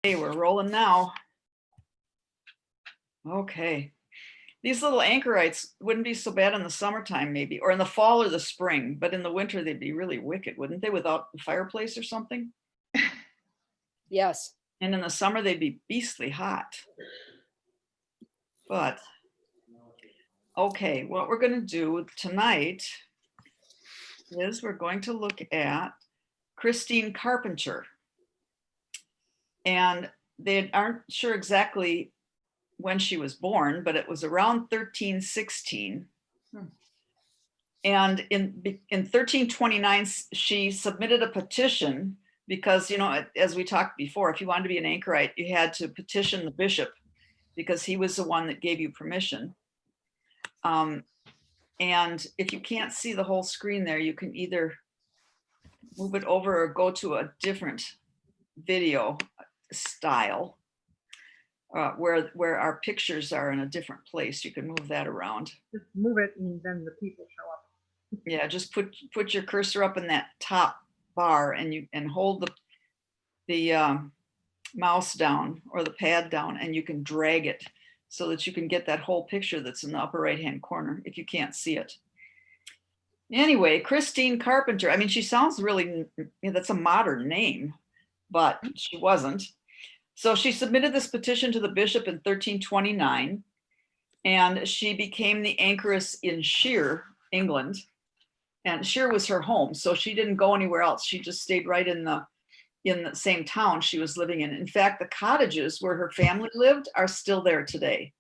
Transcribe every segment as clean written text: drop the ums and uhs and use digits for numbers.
Hey, we're rolling now. Okay. These little anchorites wouldn't be so bad in the summertime, maybe, or in the fall or the spring, but in the winter, they'd be really wicked, wouldn't they, without a fireplace or something? Yes. And in the summer, they'd be beastly hot. But, okay, what we're going to do tonight is we're going to look at Christine Carpenter. And they aren't sure exactly when she was born, but it was around 1316. And in 1329, she submitted a petition because, you know, as we talked before, if you wanted to be an anchorite, you had to petition the bishop because he was the one that gave you permission. And if you can't see the whole screen there, you can either move it over or go to a different video style where our pictures are in a different place. You can move that around. Just move it and then the people show up. Yeah, just put your cursor up in that top bar and hold the mouse down or the pad down, and you can drag it so that you can get that whole picture that's in the upper right hand corner if you can't see it. Anyway, Christine Carpenter, I mean, she sounds really, that's a modern name, but she wasn't. So she submitted this petition to the bishop in 1329, and she became the anchoress in Shear, England. And Shear was her home, so she didn't go anywhere else. She just stayed right in the same town she was living in. In fact, the cottages where her family lived are still there today.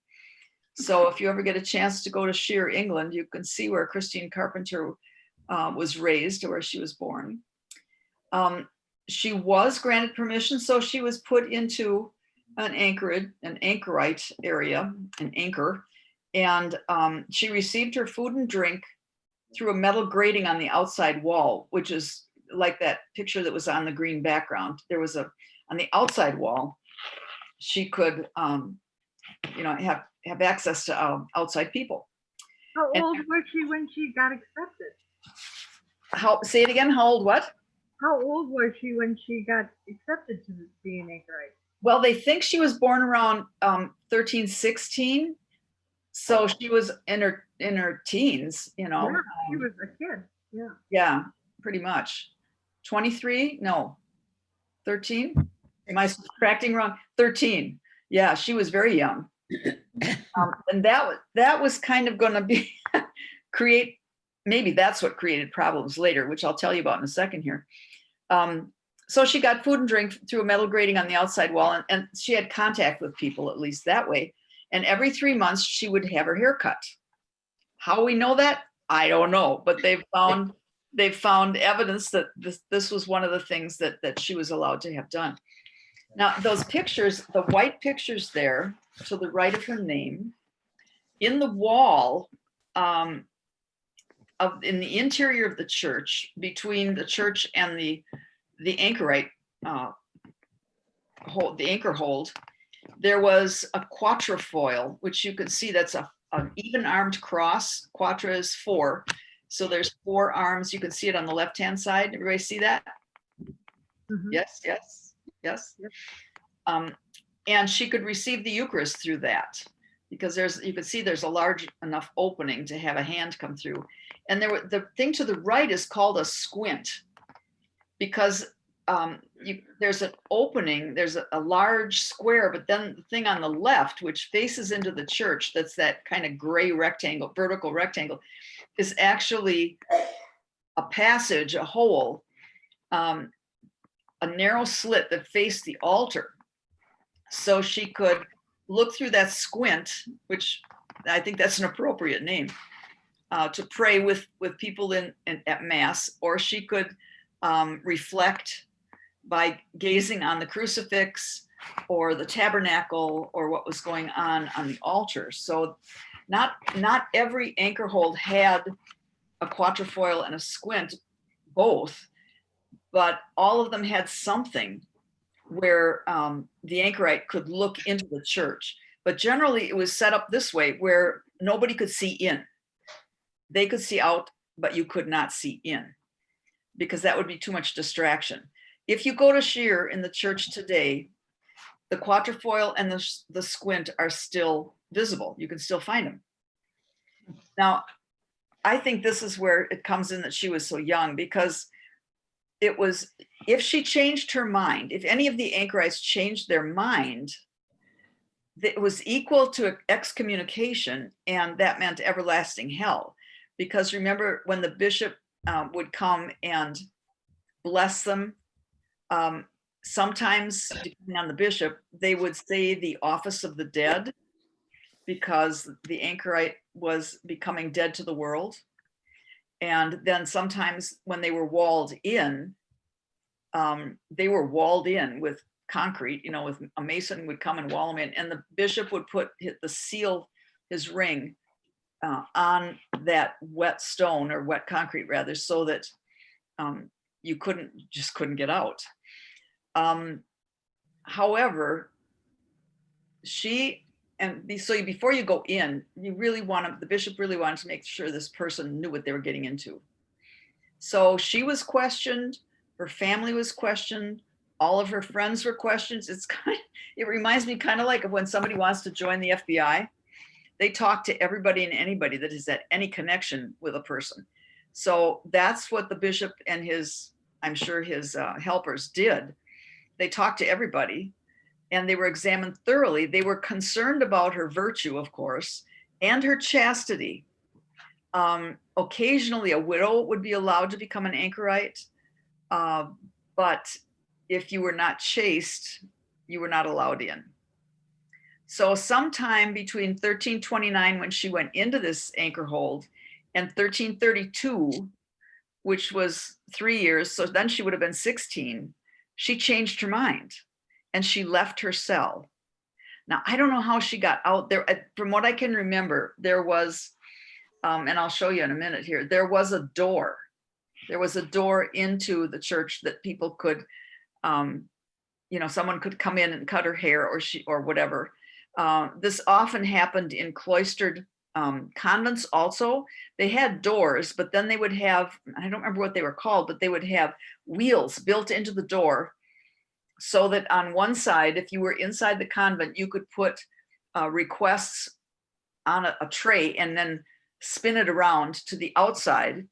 So if you ever get a chance to go to Shear, England, you can see where Christine Carpenter was raised, or where she was born. She was granted permission, so she was put into an anchorite area, an anchor, and she received her food and drink through a metal grating on the outside wall, which is like that picture that was on the green background. There was on the outside wall, she could, you know, have access to outside people. How old was she when she got accepted? Say it again, how old what? How old was she when she got accepted to be an anchorite? Well, they think she was born around 1316. So she was in her teens, you know. Yeah, she was a kid. Yeah. Yeah, pretty much. 23? No, 13? Am I subtracting wrong? 13. Yeah, she was very young. And that was kind of going to be maybe that's what created problems later, which I'll tell you about in a second here. So she got food and drink through a metal grating on the outside wall, and she had contact with people, at least that way. And every 3 months she would have her hair cut. How we know that? I don't know, but they've found evidence that this was one of the things that she was allowed to have done. Now, those pictures, the white pictures there to the right of her name, in the wall, in the interior of the church, between the church and the anchorite the anchor hold, there was a quatrefoil, which you can see that's an even armed cross. Quatra is 4. So there's 4 arms. You can see it on the left-hand side. Everybody see that? Mm-hmm. Yes. And she could receive the Eucharist through that, because you can see there's a large enough opening to have a hand come through. And the thing to the right is called a squint, because there's an opening, there's a large square, but then the thing on the left, which faces into the church, that's that kind of gray rectangle, vertical rectangle, is actually a passage, a hole, a narrow slit that faced the altar. So she could look through that squint, which I think that's an appropriate name, to pray with people at Mass, or she could reflect by gazing on the crucifix or the tabernacle or what was going on the altar. So not every anchor hold had a quatrefoil and a squint, both, but all of them had something where the anchorite could look into the church. But generally it was set up this way, where nobody could see in. They could see out, but you could not see in, because that would be too much distraction. If you go to Shear in the church today, the quatrefoil and the squint are still visible. You can still find them. Now, I think this is where it comes in that she was so young, because it was, if she changed her mind, if any of the anchorites changed their mind, it was equal to excommunication, and that meant everlasting hell. Because remember, when the bishop would come and bless them, sometimes, depending on the bishop, they would say the office of the dead, because the anchorite was becoming dead to the world. And then sometimes when they were walled in, they were walled in with concrete, you know, with a mason would come and wall them in, and the bishop would put the seal, his ring, on that wet stone, or wet concrete rather, so that you just couldn't get out. However, so before you go in, the bishop really wanted to make sure this person knew what they were getting into. So she was questioned, her family was questioned, all of her friends were questioned. It reminds me kind of like when somebody wants to join the FBI, they talk to everybody and anybody that has had any connection with a person. So that's what the bishop and I'm sure his helpers did. They talked to everybody, and they were examined thoroughly. They were concerned about her virtue, of course, and her chastity. Occasionally a widow would be allowed to become an anchorite, but if you were not chaste, you were not allowed in. So sometime between 1329, when she went into this anchor hold, and 1332, which was 3 years, so then she would have been 16, she changed her mind and she left her cell. Now, I don't know how she got out there. From what I can remember, there was, and I'll show you in a minute here, there was a door. There was a door into the church that people could, someone could come in and cut her hair, or whatever. This often happened in cloistered convents also. They had doors, but then they would have, I don't remember what they were called, but they would have wheels built into the door, so that on one side, if you were inside the convent, you could put requests on a tray and then spin it around to the outside.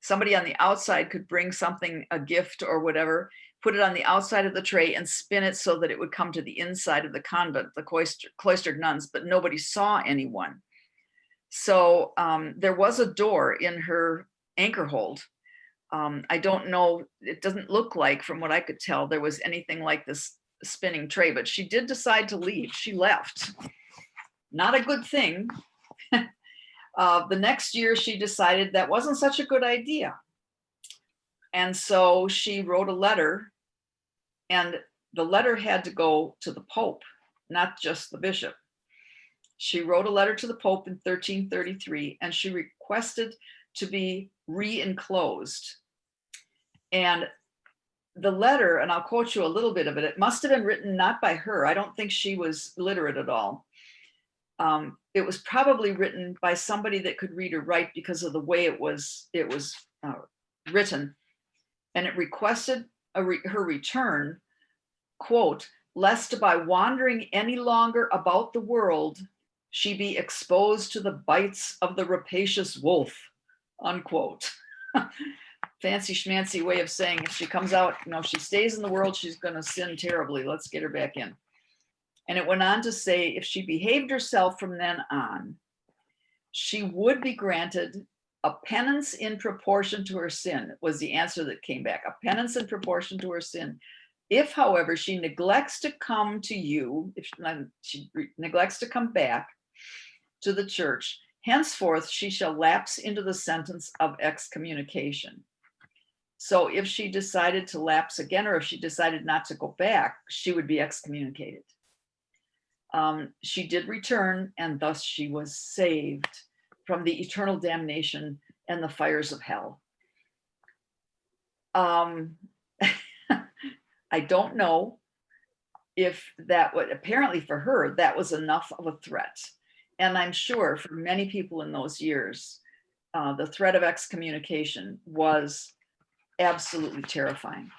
Somebody on the outside could bring something, a gift or whatever, put it on the outside of the tray and spin it so that it would come to the inside of the convent, the cloistered nuns, but nobody saw anyone. So there was a door in her anchor hold. I don't know, it doesn't look like, from what I could tell, there was anything like this spinning tray, but she did decide to leave. She left. Not a good thing. The next year, she decided that wasn't such a good idea. And so she wrote a letter, and the letter had to go to the Pope, not just the bishop. She wrote a letter to the Pope in 1333, and she requested to be re-enclosed. And the letter, and I'll quote you a little bit of it, it must have been written not by her. I don't think she was literate at all. It was probably written by somebody that could read or write, because of the way it was written. And it requested her return, quote, lest by wandering any longer about the world, she be exposed to the bites of the rapacious wolf, unquote. Fancy schmancy way of saying, if she comes out, if she stays in the world, she's going to sin terribly. Let's get her back in. And it went on to say, if she behaved herself from then on, she would be granted a penance in proportion to her sin, was the answer that came back. A penance in proportion to her sin. If, however, she neglects to come to you, if she neglects to come back to the church, henceforth she shall lapse into the sentence of excommunication. So if she decided to lapse again, or if she decided not to go back, she would be excommunicated. She did return, and thus she was saved from the eternal damnation and the fires of hell. I don't know if that would, apparently for her, that was enough of a threat. And I'm sure for many people in those years, the threat of excommunication was absolutely terrifying,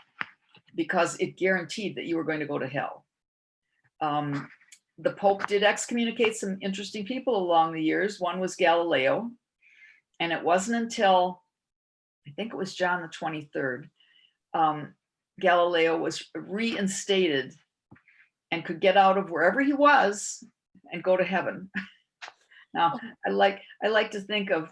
because it guaranteed that you were going to go to hell. The Pope did excommunicate some interesting people along the years. One was Galileo, and it wasn't until, I think it was John the 23rd, Galileo was reinstated and could get out of wherever he was and go to heaven. Now, I like to think of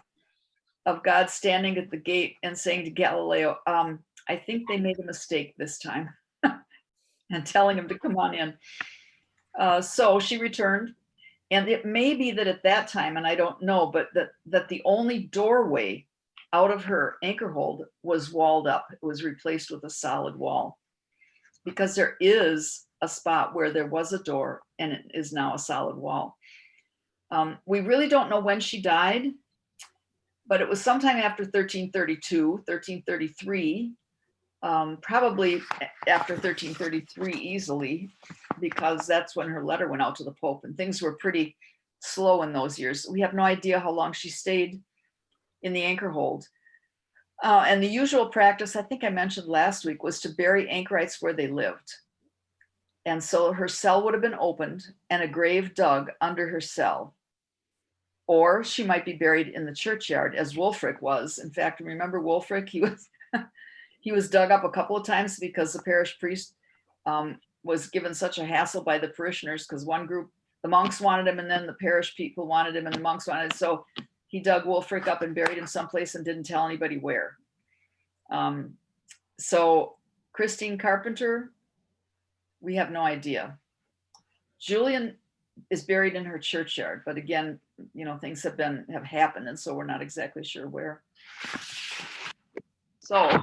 God standing at the gate and saying to Galileo, I think they made a mistake this time, and telling him to come on in. So she returned, and it may be that at that time, and I don't know, but that the only doorway out of her anchor hold was walled up. It was replaced with a solid wall, because there is a spot where there was a door and it is now a solid wall. We really don't know when she died, but it was sometime after 1332, 1333, probably after 1333 easily, because that's when her letter went out to the Pope, and things were pretty slow in those years. We have no idea how long she stayed in the anchor hold. And the usual practice, I think I mentioned last week, was to bury anchorites where they lived. And so her cell would have been opened and a grave dug under her cell. Or she might be buried in the churchyard, as Wulfric was. In fact, remember Wulfric? He was dug up a couple of times because the parish priest was given such a hassle by the parishioners, because one group, the monks wanted him, and then the parish people wanted him, and the monks wanted him. So he dug Wulfric up and buried him someplace and didn't tell anybody where. So Christine Carpenter, we have no idea. Julian is buried in her churchyard, but again, things have happened, and so we're not exactly sure where. So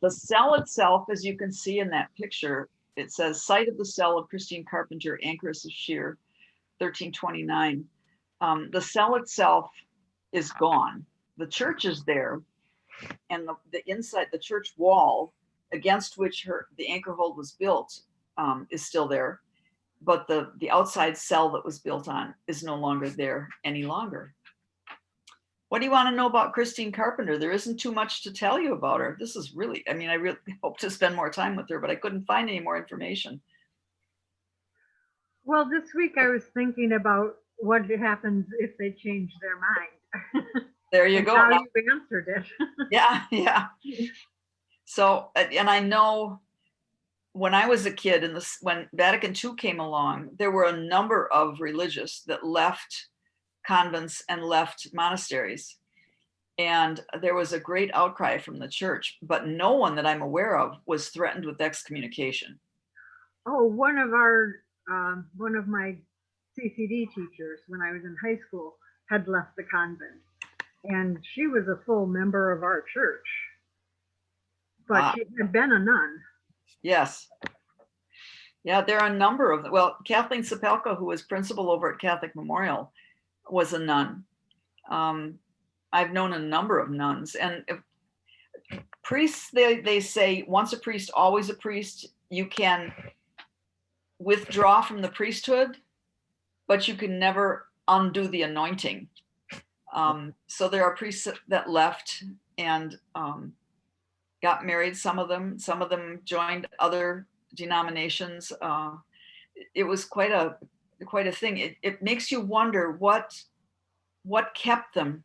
the cell itself, as you can see in that picture, it says site of the cell of Christine Carpenter, Anchoress of Sheer, 1329. The cell itself is gone. The church is there, and the inside, the church wall against which the anchor hold was built is still there, but the outside cell that was built on is no longer there any longer. What do you want to know about Christine Carpenter? There isn't too much to tell you about her. This is really, I really hope to spend more time with her, but I couldn't find any more information. Well, this week I was thinking about what happens if they change their mind. There you go. How you answered it. Yeah. So, and I know when I was a kid, when Vatican II came along, there were a number of religious that left convents and left monasteries. And there was a great outcry from the church, but no one that I'm aware of was threatened with excommunication. Oh, one of my CCD teachers when I was in high school had left the convent, and she was a full member of our church, but she had been a nun. Yes. Yeah, there are a number of, well, Kathleen Sapelka, who was principal over at Catholic Memorial, was a nun. I've known a number of nuns, and priests, they say once a priest, always a priest. You can withdraw from the priesthood, but you can never undo the anointing. So there are priests that left and got married. Some of them joined other denominations. It was quite a thing. It makes you wonder what kept them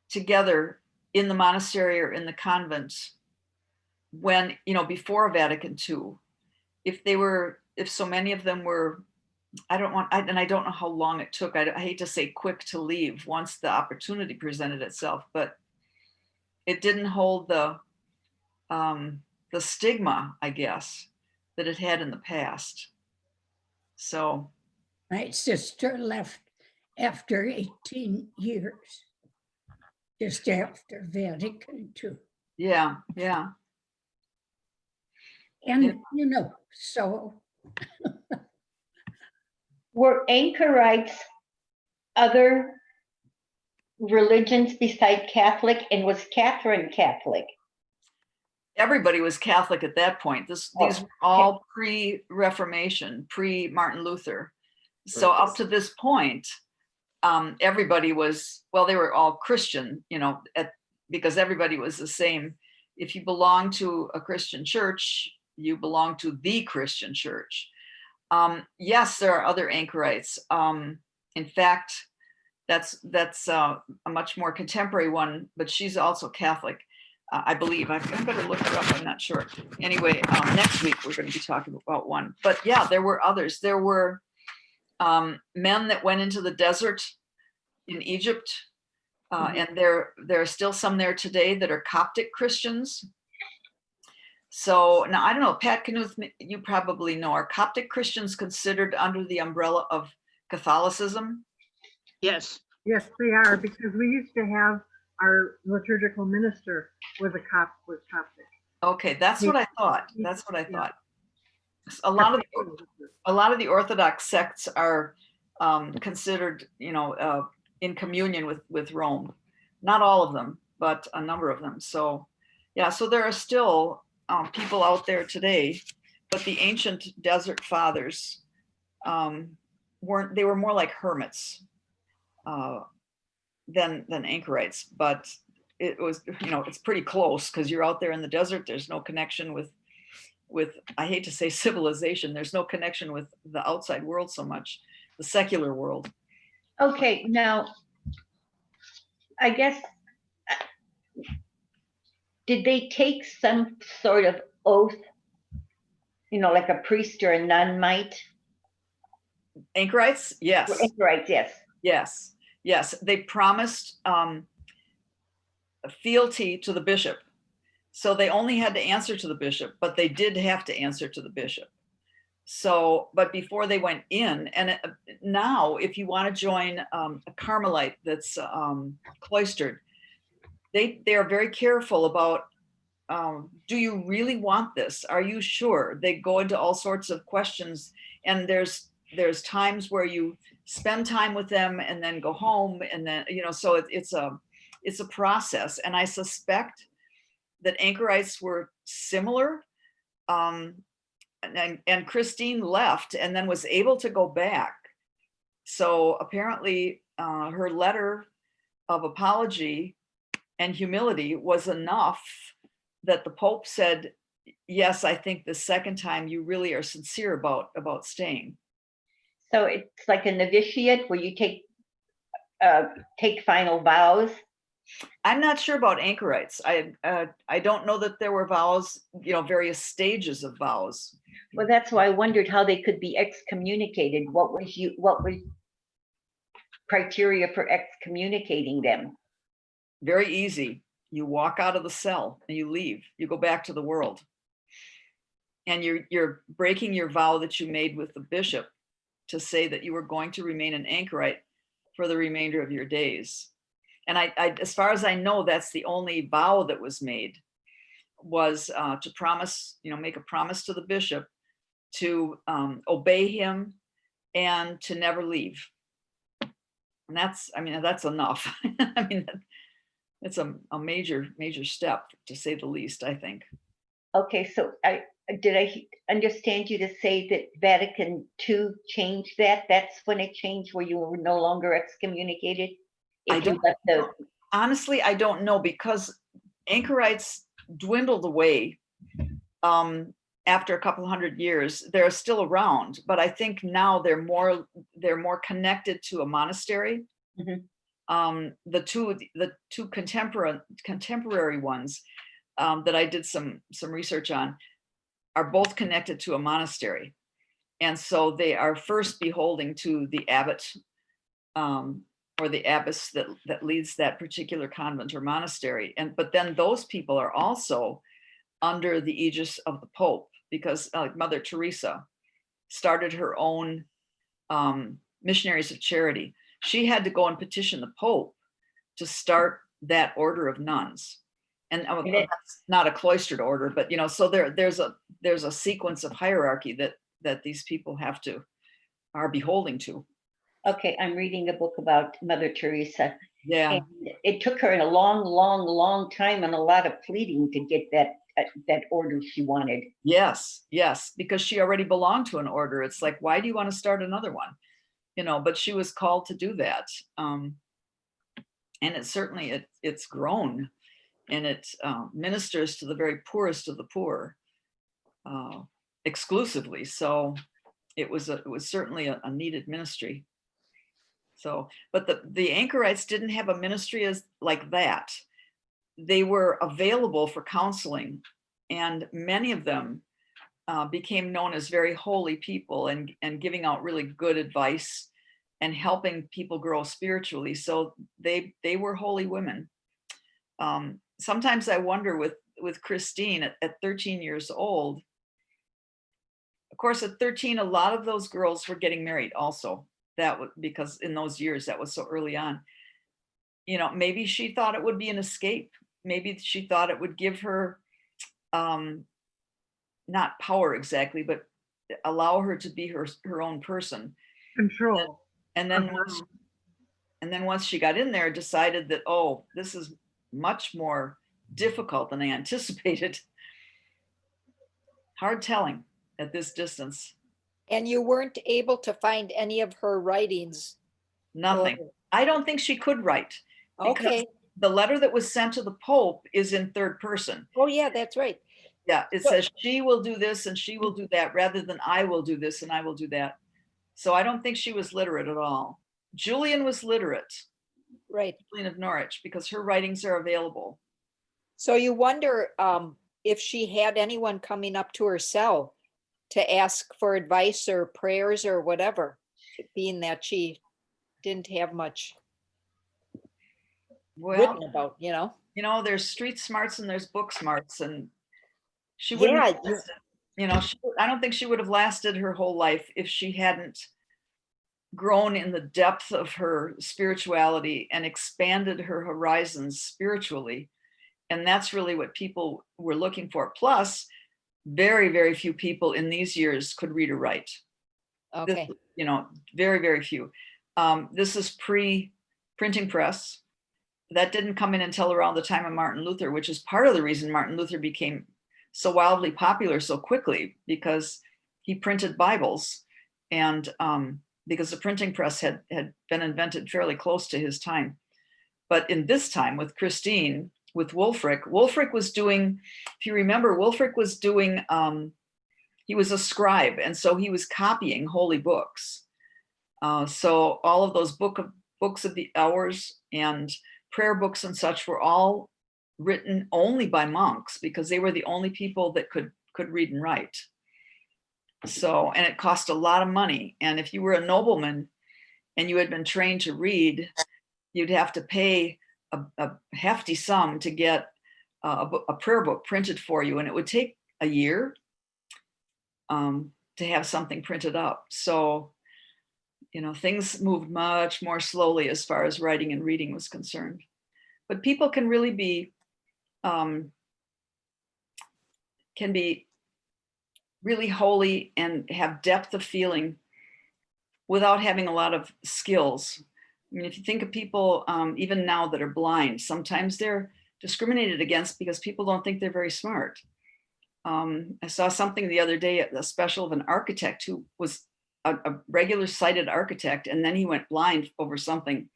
together in the monastery or in the convent when, before Vatican II. If so many of them were, I don't know how long it took. I hate to say quick to leave once the opportunity presented itself, but it didn't hold the stigma, I guess, that it had in the past. So my sister left after 18 years, just after Vatican II. Yeah. And, so. Were Anchorites other religions beside Catholic, and was Catherine Catholic? Everybody was Catholic at that point. These were all pre-Reformation, pre-Martin Luther. So up to this point, everybody was, well, they were all Christian, because everybody was the same. If you belong to a Christian church, you belong to the Christian church. Yes, there are other anchorites. In fact, that's a much more contemporary one, but she's also Catholic, I believe. I better look her up. I'm not sure. Anyway, next week we're going to be talking about one. But yeah, there were others. There were men that went into the desert in Egypt, and there are still some there today that are Coptic Christians. So now I don't know, Pat Knuth, you probably know, are Coptic Christians considered under the umbrella of Catholicism? Yes. Yes, they are, because we used to have our liturgical minister was Coptic. Okay, that's what I thought. That's what I Yeah. thought. A lot of the Orthodox sects are considered, in communion with Rome. Not all of them, but a number of them. So, yeah, so there are still people out there today, but the ancient desert fathers weren't. They were more like hermits than anchorites. But it was, it's pretty close because you're out there in the desert. There's no connection with I hate to say civilization. There's no connection with the outside world so much, the secular world. Okay, now, I guess, did they take some sort of oath, like a priest or a nun might? Anchorites, yes, Right, yes. yes. They promised fealty to the bishop. So they only had to answer to the bishop, but they did have to answer to the bishop. So, but before they went in, and now if you want to join a Carmelite that's cloistered, they are very careful about, do you really want this? Are you sure? They go into all sorts of questions, and there's times where you spend time with them and then go home, and then, so it's a process. And I suspect that anchorites were similar. And Christine left and then was able to go back. So apparently her letter of apology and humility was enough that the Pope said, yes, I think the second time you really are sincere about staying. So it's like a novitiate where you take final vows. I'm not sure about anchorites. I don't know that there were vows, various stages of vows. Well, that's why I wondered how they could be excommunicated. What was criteria for excommunicating them? Very easy. You walk out of the cell and you leave. You go back to the world. And you're breaking your vow that you made with the bishop to say that you were going to remain an anchorite for the remainder of your days. And I as far as I know, that's the only vow that was made, was to promise, make a promise to the bishop to obey him and to never leave. And that's enough. I mean, it's a major step, to say the least, I think. Okay, so did I understand you to say that Vatican II changed that? That's when it changed, where you were no longer excommunicated? Honestly, I don't know, because anchorites dwindled away after a couple hundred years. They're still around, but I think now they're more connected to a monastery. Mm-hmm. The two contemporary ones that I did some research on are both connected to a monastery, and so they are first beholding to the abbot or the abbess that leads that particular convent or monastery. But then those people are also under the aegis of the Pope, because Mother Teresa started her own missionaries of charity. She had to go and petition the Pope to start that order of nuns. And that's not a cloistered order, but so there's a sequence of hierarchy that these people are beholding to. Okay, I'm reading a book about Mother Teresa. Yeah. And it took her a long time and a lot of pleading to get that order she wanted. Yes, because she already belonged to an order. It's like, why do you want to start another one? But she was called to do that. And it certainly, it's grown, and it ministers to the very poorest of the poor exclusively. So it was certainly a needed ministry. So, but the Anchorites didn't have a ministry as like that. They were available for counseling, and many of them became known as very holy people, and giving out really good advice and helping people grow spiritually. So they were holy women. Sometimes I wonder with Christine at 13 years old. Of course, at 13, a lot of those girls were getting married also. That was because in those years, that was so early on. You know, maybe she thought it would be an escape. Maybe she thought it would give her not power exactly, but allow her to be her own person. Control. And then once she got in there, decided that, oh, this is much more difficult than I anticipated. Hard telling at this distance. And you weren't able to find any of her writings? Nothing. Or- I don't think she could write, because Okay. the letter that was sent to the Pope is in third person. Oh, yeah, that's right. Yeah, it So- says she will do this and she will do that, rather than I will do this and I will do that. So I don't think she was literate at all. Julian was literate, Right. Julian of Norwich, because her writings are available. So you wonder if she had anyone coming up to her cell to ask for advice or prayers or whatever, being that she didn't have much Well, written about, you know? you know, there's street smarts and there's book smarts, and she wouldn't Yeah, have lasted, you know, I don't think she would have lasted her whole life if she hadn't grown in the depth of her spirituality and expanded her horizons spiritually. And that's really what people were looking for. Plus, very, very few people in these years could read or write. okay. This, you know, very, very few. This is pre-printing press. That didn't come in until around the time of Martin Luther, which is part of the reason Martin Luther became so wildly popular so quickly, because he printed Bibles, and because the printing press had been invented fairly close to his time. But in this time with Christine, with Wulfric was doing, if you remember, Wulfric was doing, he was a scribe, and so he was copying holy books. So all of those books of the hours and prayer books and such were all written only by monks, because they were the only people that could read and write. So, and it cost a lot of money. And if you were a nobleman and you had been trained to read, you'd have to pay a hefty sum to get a prayer book printed for you. And it would take a year to have something printed up. So, you know, things moved much more slowly as far as writing and reading was concerned. But people can really be, really holy and have depth of feeling without having a lot of skills. I mean, if you think of people, even now, that are blind, sometimes they're discriminated against because people don't think they're very smart. I saw something the other day, a special of an architect who was a regular sighted architect, and then he went blind over something.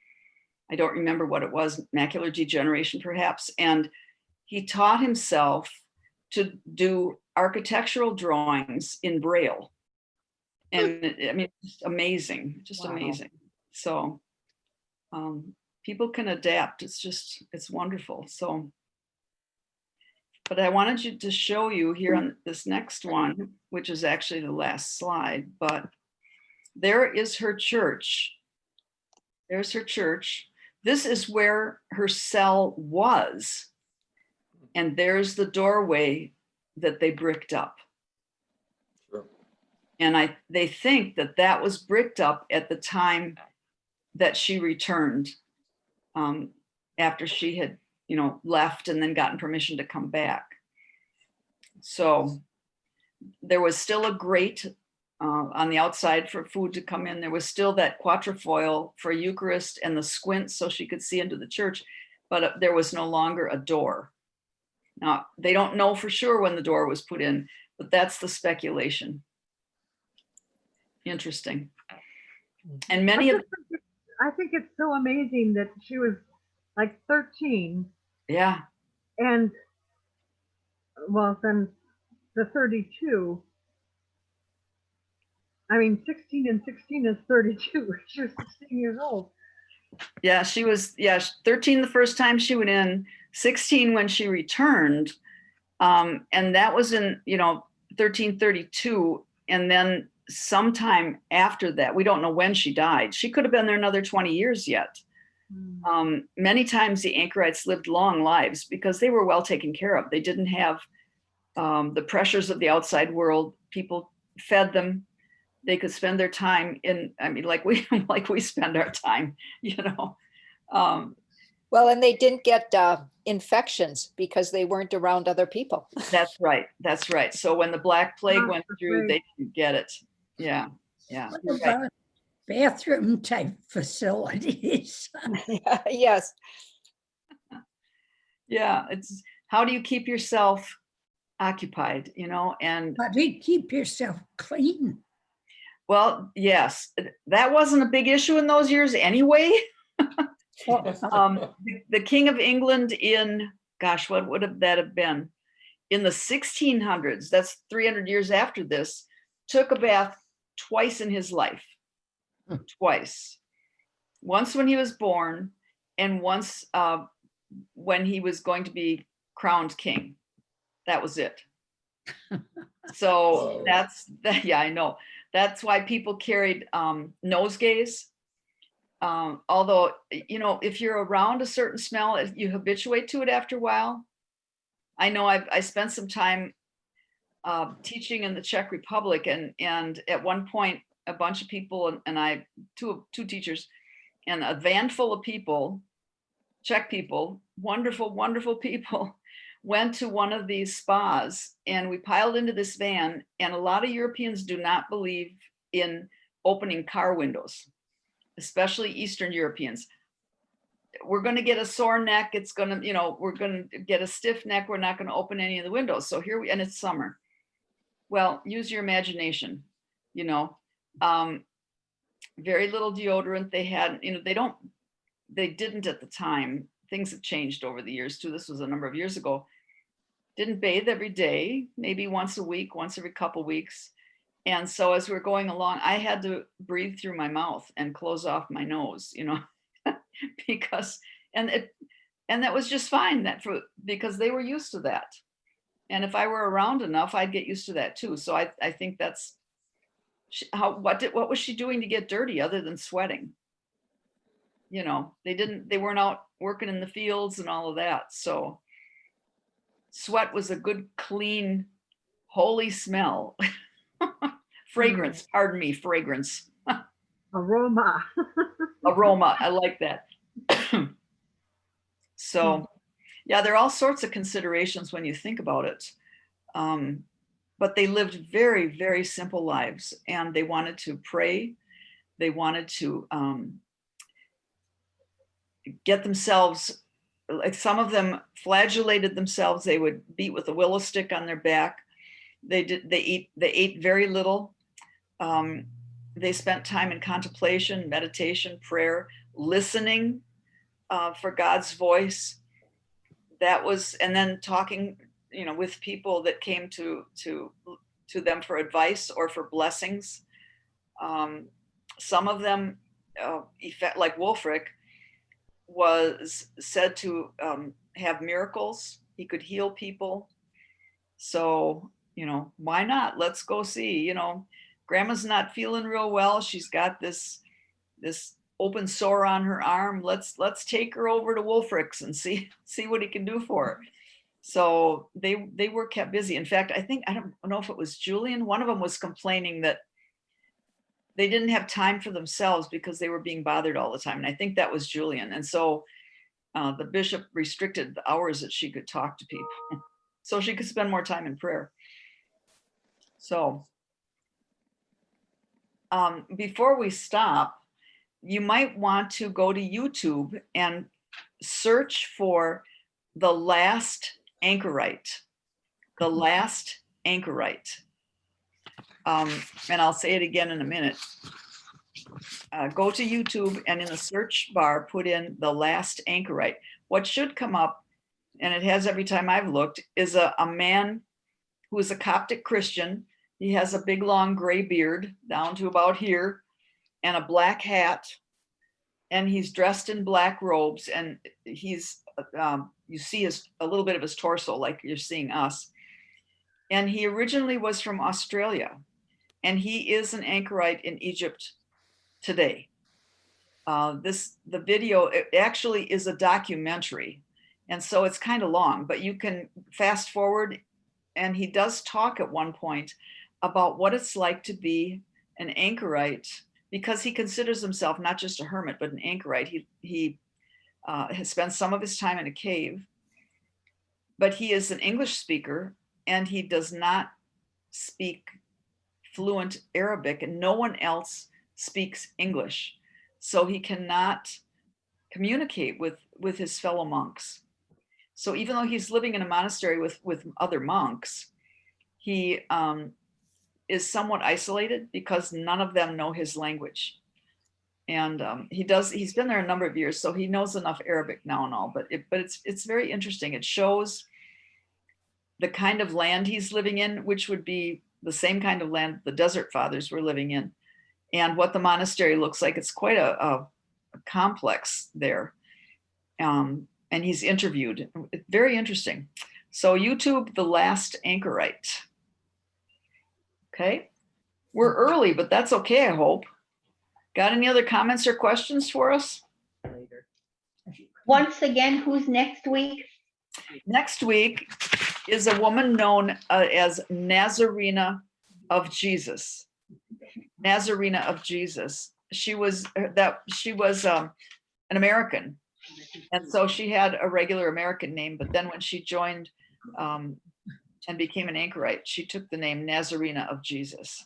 I don't remember what it was, macular degeneration perhaps. And he taught himself to do architectural drawings in Braille. And I mean, just amazing, just Wow. amazing. So people can adapt. It's wonderful. So, but I wanted you to show you here on this next one, which is actually the last slide, but there is her church. There's her church. This is where her cell was. And there's the doorway that they bricked up. Sure. And they think that was bricked up at the time that she returned, after she had, you know, left and then gotten permission to come back. So there was still a grate on the outside for food to come in. There was still that quatrefoil for Eucharist and the squint so she could see into the church, but there was no longer a door. Now, they don't know for sure when the door was put in, but that's the speculation. Interesting. And many of, I think it's so amazing that she was like 13, yeah, and well, then the 32, I mean, 16 and 16 is 32. She was 16 years old. Yeah, she was, 13 the first time she went in, 16 when she returned. And that was in, 1332. And then sometime after that, we don't know when she died. She could have been there another 20 years yet. Many times the Anchorites lived long lives because they were well taken care of. They didn't have the pressures of the outside world. People fed them. They could spend their time in, I mean, like we spend our time, Well, and they didn't get infections because they weren't around other people. That's right. That's right. So when the Black Plague Oh, went that's through, right. they didn't get it. Yeah. Yeah. What You're right. about bathroom type facilities? Yes. Yeah. It's how do you keep yourself occupied, and How do you keep yourself clean? well, yes, that wasn't a big issue in those years anyway. The King of England in, gosh, what would that have been? In the 1600s, that's 300 years after this, took a bath twice in his life. Twice. Once when he was born, and once when he was going to be crowned king. That was it. So Whoa. yeah, I know. That's why people carried nosegays. Although, if you're around a certain smell, you habituate to it after a while. I know I spent some time teaching in the Czech Republic, and at one point, a bunch of people and I, two teachers, and a van full of people, Czech people, wonderful, wonderful people, went to one of these spas, and we piled into this van. And a lot of Europeans do not believe in opening car windows, especially Eastern Europeans. We're going to get a sore neck. It's going to, we're going to get a stiff neck. We're not going to open any of the windows. So and it's summer. Well, use your imagination, very little deodorant. They had, they didn't at the time. Things have changed over the years too. This was a number of years ago. Didn't bathe every day, maybe once a week, once every couple weeks. And so as we're going along, I had to breathe through my mouth and close off my nose, because, and that was just fine because they were used to that. And if I were around enough, I'd get used to that too. So I think that's what was she doing to get dirty other than sweating? They weren't out working in the fields and all of that. So sweat was a good, clean, holy smell. Fragrance, pardon me, fragrance. Aroma. Aroma, I like that. So, yeah, there are all sorts of considerations when you think about it. But they lived very, very simple lives, and they wanted to pray. They wanted to get themselves, like some of them flagellated themselves. They would beat with a willow stick on their back. They ate very little. They spent time in contemplation, meditation, prayer, listening for God's voice. That was, and then talking, with people that came to them for advice or for blessings. Some of them, like Wulfric, was said to have miracles. He could heal people. So, why not? Let's go see. Grandma's not feeling real well. She's got this open sore on her arm. Let's take her over to Wulfric's and see what he can do for her. So they were kept busy. In fact, I don't know if it was Julian. One of them was complaining that they didn't have time for themselves because they were being bothered all the time. And I think that was Julian. And so the bishop restricted the hours that she could talk to people so she could spend more time in prayer. So before we stop, you might want to go to YouTube and search for the last Anchorite, the last Anchorite. And I'll say it again in a minute. Go to YouTube and in the search bar, put in the last Anchorite. What should come up, and it has every time I've looked, is a man who is a Coptic Christian He has a big long gray beard down to about here and a black hat. And he's dressed in black robes, and he's, you see a little bit of his torso like you're seeing us. And he originally was from Australia, and he is an anchorite in Egypt today. The video, it actually is a documentary, and so it's kind of long, but you can fast forward, and he does talk at one point about what it's like to be an anchorite, because he considers himself not just a hermit, but an anchorite. He has spent some of his time in a cave, but he is an English speaker, and he does not speak fluent Arabic, and no one else speaks English. So he cannot communicate with his fellow monks. So even though he's living in a monastery with other monks, he is somewhat isolated because none of them know his language. And he's been there a number of years, so he knows enough Arabic now and all, but it's very interesting. It shows the kind of land he's living in, which would be the same kind of land the Desert Fathers were living in, and what the monastery looks like. It's quite a complex there. And he's interviewed. Very interesting. So YouTube, The Last Anchorite. Okay, we're early, but that's okay, I hope. Got any other comments or questions for us? Once again, who's next week? Next week is a woman known as Nazarena of Jesus. Nazarena of Jesus. She was an American, and so she had a regular American name, but then when she joined and became an anchorite, she took the name Nazarena of Jesus.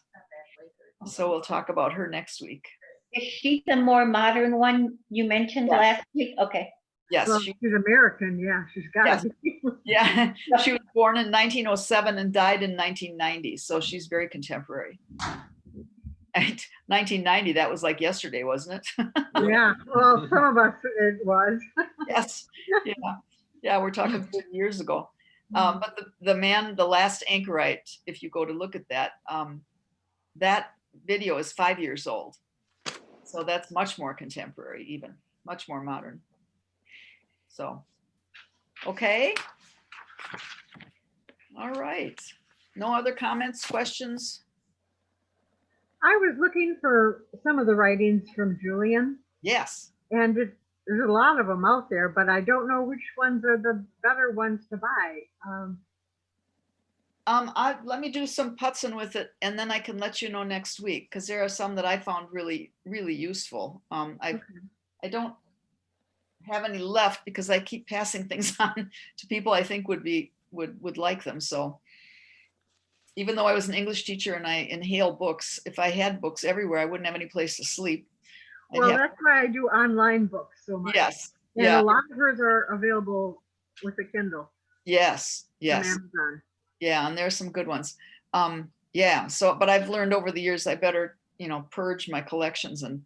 So we'll talk about her next week. Is she the more modern one you mentioned Yes. last week? Okay. Yes, Well, she, she's American, yeah, she's got Yes. to be. yeah, she was born in 1907 and died in 1990, so she's very contemporary. And 1990, that was like yesterday, wasn't it? Yeah, well, some of us, it was. Yes, yeah, we're talking 30 years ago. But the man, the last anchorite, if you go to look at that, that video is 5 years old. So that's much more contemporary, even much more modern. So, okay. All right. No other comments, questions? I was looking for some of the writings from Julian, Yes. and there's a lot of them out there, but I don't know which ones are the better ones to buy. Let me do some putzing with it, and then I can let you know next week, because there are some that I found really, really useful. I don't have any left because I keep passing things on to people I think would like them. So even though I was an English teacher and I inhale books, if I had books everywhere, I wouldn't have any place to sleep. Well, that's why I do online books so much. Yes. And Yeah. a lot of hers are available with the Kindle Yes. on Yes. Amazon. Yeah. And there's some good ones. Yeah. So, but I've learned over the years, I better, purge my collections and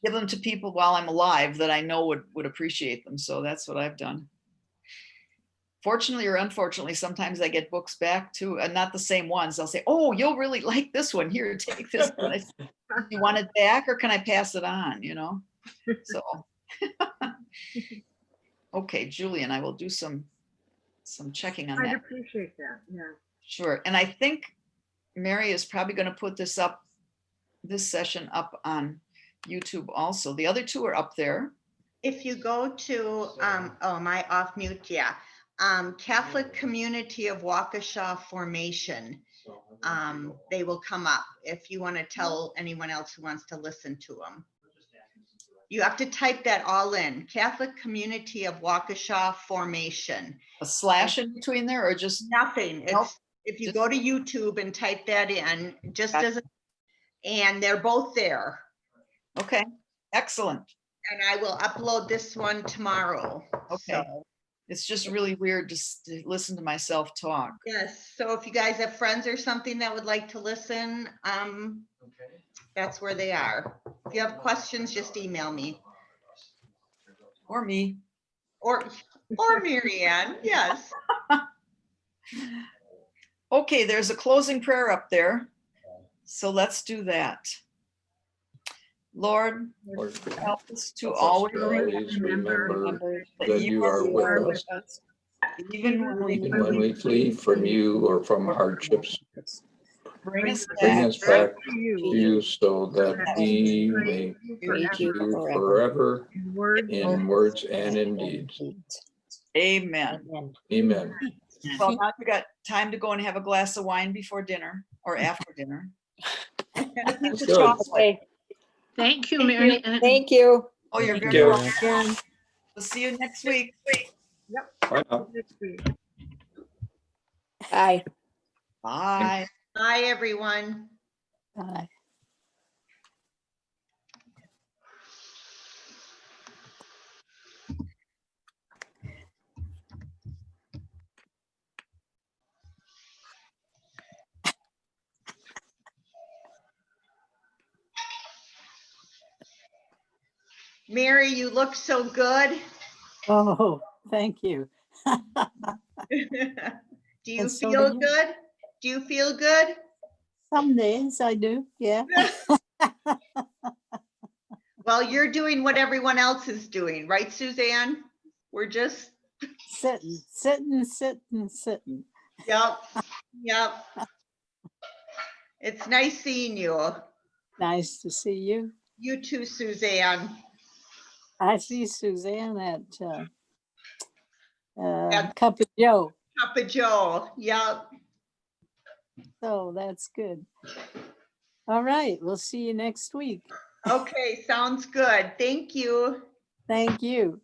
give them to people while I'm alive that I know would appreciate them. So that's what I've done. Fortunately or unfortunately, sometimes I get books back too, and not the same ones. They'll say, "Oh, you'll really like this one. Here, take this one." I say, you want it back, or can I pass it on? So okay, Julian, I will do some checking on I'd that. appreciate that. Yeah. Sure. And I think Mary is probably going to put this session up on YouTube also. The other two are up there. If you go to, oh, am I off mute? Yeah. Catholic Community of Waukesha Formation. They will come up if you want to tell anyone else who wants to listen to them. You have to type that all in. Catholic Community of Waukesha Formation. A slash in between there, or just Nothing. Nope. It's if you Just- go to YouTube and type that in, just Gotcha. as, and they're both there. okay? Excellent. And I will upload this one tomorrow. Okay. So, It's just really weird just to listen to myself talk. yes, so if you guys have friends or something that would like to listen, that's where they are. If you have questions, just email me Or me. or Mary Ann, yes. Okay, there's a closing prayer up there. So let's do that. Lord, Lord, help us to help us always to always remember Remember that you are with us, us, even when we even when we flee from you or from hardships. bring us Bring back us back to you. to you so that we may praise praise you you forever. forever In words in words and in deeds. Amen. Amen. Amen. Well, now you got time to go and have a glass of wine before dinner or after dinner. That's The good. chocolate. Okay, Thank you, Thank you. Mary Ann. thank you. Oh, you're Thank very you. welcome. Again. We'll see you next week. Bye now. next week. Bye. Bye. Bye, everyone. Bye. Mary, you look so good. Oh, thank you. Do you And so feel do you. good? Do you feel good? Some days I do, yeah. Well, you're doing what everyone else is doing, right, Suzanne? We're just, Sitting, sitting, sitting, sitting. yep, yep. It's nice seeing you. Nice to see you. You too, Suzanne. I see Suzanne at At Cup of Joe, Cup of Joe. Yep. so that's good. All right, we'll see you next week. Okay, sounds good. Thank you. Thank you.